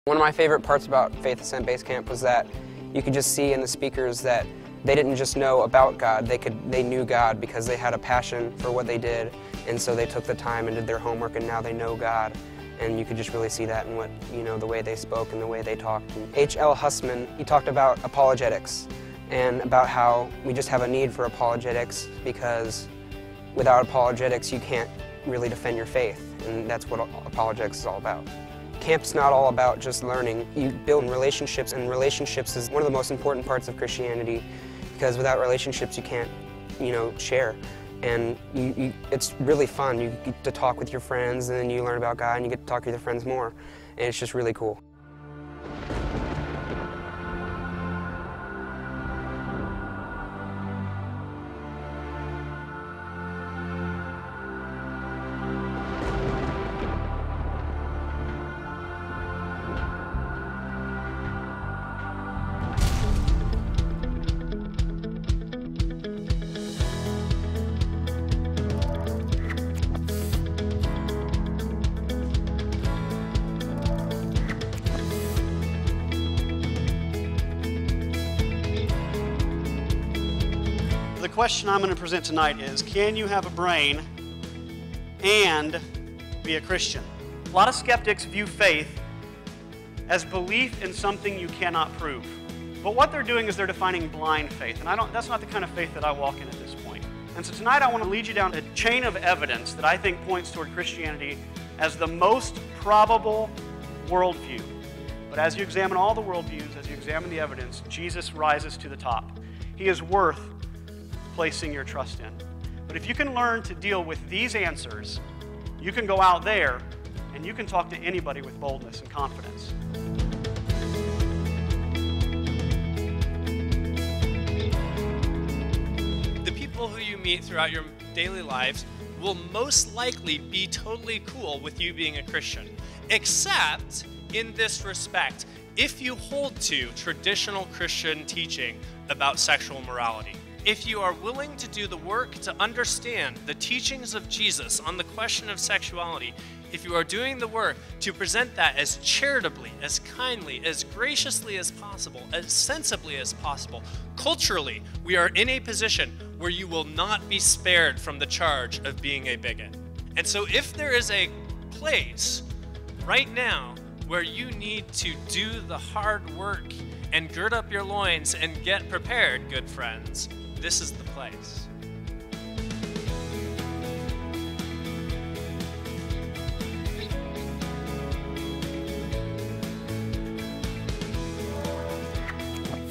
One of my favorite parts about Faith Ascent Base Camp was that you could just see in the speakers that they didn't just know about God, they knew God because they had a passion for what they did, and so they took the time and did their homework, and now they know God. And you could just really see that in what, the way they spoke and the way they talked. And H.L. Hussman, he talked about apologetics and about how we just have a need for apologetics because without apologetics you can't really defend your faith, and that's what apologetics is all about. Camp's not all about just learning. You build relationships, and relationships is one of the most important parts of Christianity because without relationships you can't, share. And it's really fun. You get to talk with your friends, and then you learn about God, and you get to talk with your friends more, and it's just really cool. The question I'm going to present tonight is, can you have a brain and be a Christian? A lot of skeptics view faith as belief in something you cannot prove. But what they're doing is they're defining blind faith, and that's not the kind of faith that I walk in at this point. And so tonight I want to lead you down a chain of evidence that I think points toward Christianity as the most probable worldview. But as you examine all the worldviews, as you examine the evidence, Jesus rises to the top. He is worth placing your trust in. But if you can learn to deal with these answers, you can go out there and you can talk to anybody with boldness and confidence. The people who you meet throughout your daily lives will most likely be totally cool with you being a Christian, except in this respect, if you hold to traditional Christian teaching about sexual morality. If you are willing to do the work to understand the teachings of Jesus on the question of sexuality, if you are doing the work to present that as charitably, as kindly, as graciously as possible, as sensibly as possible, culturally, we are in a position where you will not be spared from the charge of being a bigot. And so if there is a place right now where you need to do the hard work and gird up your loins and get prepared, good friends, this is the place.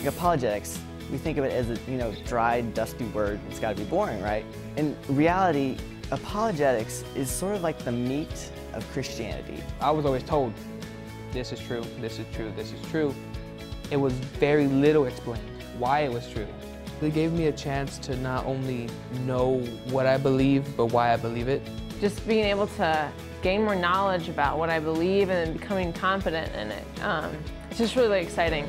Apologetics, we think of it as a dry, dusty word. It's got to be boring, right? In reality, apologetics is sort of like the meat of Christianity. I was always told, this is true, this is true, this is true. It was very little explained why it was true. They gave me a chance to not only know what I believe, but why I believe it. Just being able to gain more knowledge about what I believe and becoming confident in it. It's just really exciting.